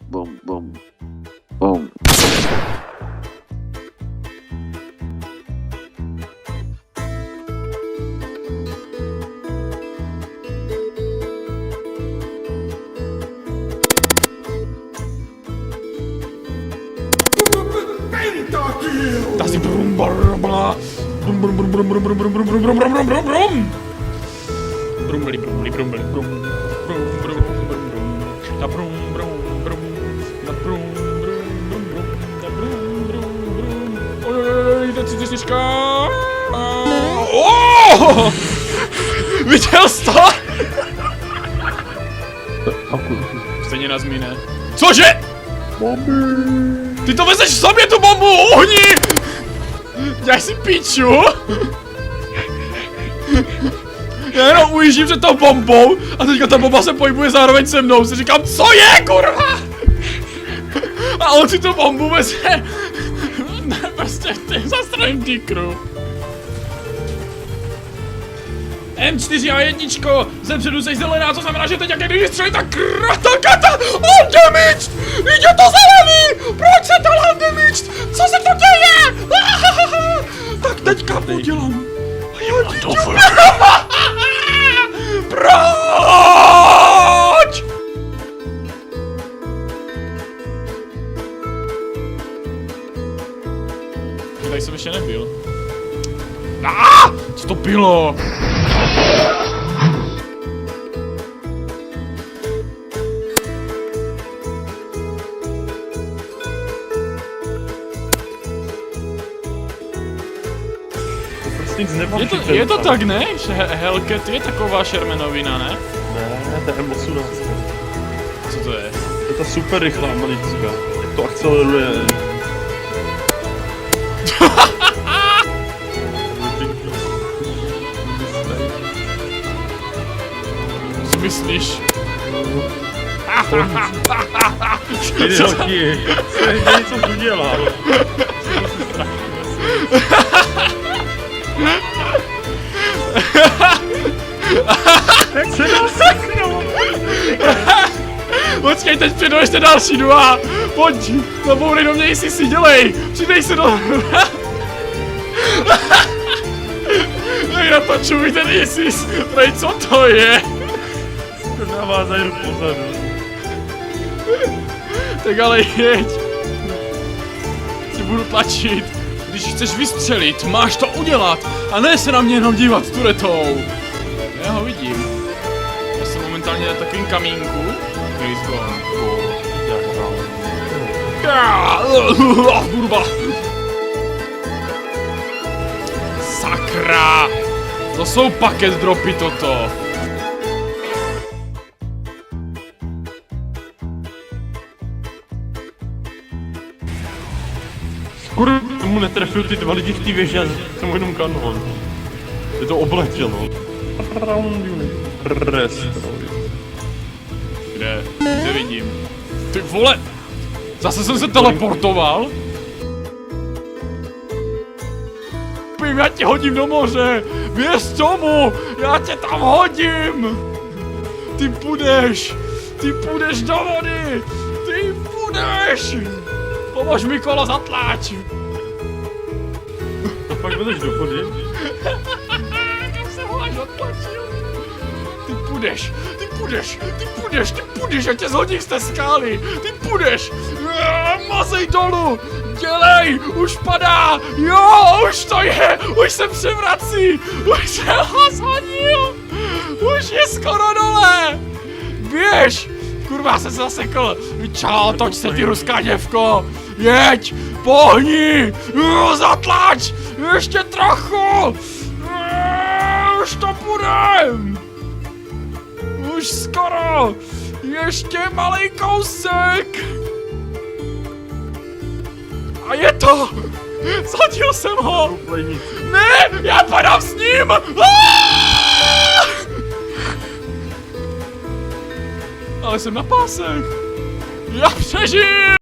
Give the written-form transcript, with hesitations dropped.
Bum, bum, bum. Das ist brum brum brum brum brum brum brum brum brum brum brum brum brum brum brum. Brumbli brumbli brumbli brum brum brum brum brum. Da brum brum brum. Da brum brum brum brum. Da brum brum brum. Oj, teď si slyška. Oh! Viděl jsi to? Stejně nás mine. Cože? Ty to vezeš v sobě tu bombu, uhni! Děláš si píču? Já jenom ujíždím před tou bombou a teďka ta bomba se pohybuje zároveň se mnou. Si říkám, co je, kurva? A on si tu bombu veze. Prostě v tím zastrojím dýkru. M4A1, zepředu seš zelená, to znamená, že teď jak když střelí ta kratakata, on damaged! Jde to zelený! Proč se to on damaged? Co se to děje? Tak teďka udělám. Proč? Tady jsem ještě nebyl. Co to bylo? Je to tak, ne? Že Hellcat je taková šermenovina, ne? Ne, to je M18. Co to je? Je to super rychlá malička. Jak to akceleruje. Co myslíš? Jde taky. Co udělal? Jak se dá seknout? Počkej, teď přidou ještě další dva. Pojď, nabourej do mě, jestli si dělej. Přidej se do... Natočuj ten ISIS. Prej, co to je? To dává za ruku pozadu. Tak ale jeď. Ti budu tlačit. Když chceš vystřelit, máš to udělat. A ne se na mě jenom dívat turetou. Já ho vidím. Já jsem momentálně na takovým kamínku. Kurva. Sakra. To jsou paket dropy toto. Kurva, mu netrefil ty dva lidi v té věži, já jsem jenom kanon. Je to obletělo. Kde? Nevidím. Ty vole! Zase jsem se teleportoval? Pím, já tě hodím do moře! Věř tomu! Já tě tam hodím! Ty půjdeš do vody! Ty půjdeš! Pomož mi, kolo, zatlač! To pak jdeš do vody? Kam se ho až odtlačil? Ty půjdeš, já tě zhodím z té skály! Ty půjdeš! Mazej dolů! Dělej! Už padá! Jo, už to je! Už se převrací! Už se ho zhodil! Už je skoro dole! Běž! Kurva, já jsem se zasekl! Čau, toč se ty ruská děvko! Jeď! Pohni! Zatlač! Ještě trochu! Už to půjdem! Už skoro! Ještě malý kousek! A je to! Zhodil jsem ho! Ne! Já padám s ním! Ale jsem na pásech! Já přežiju!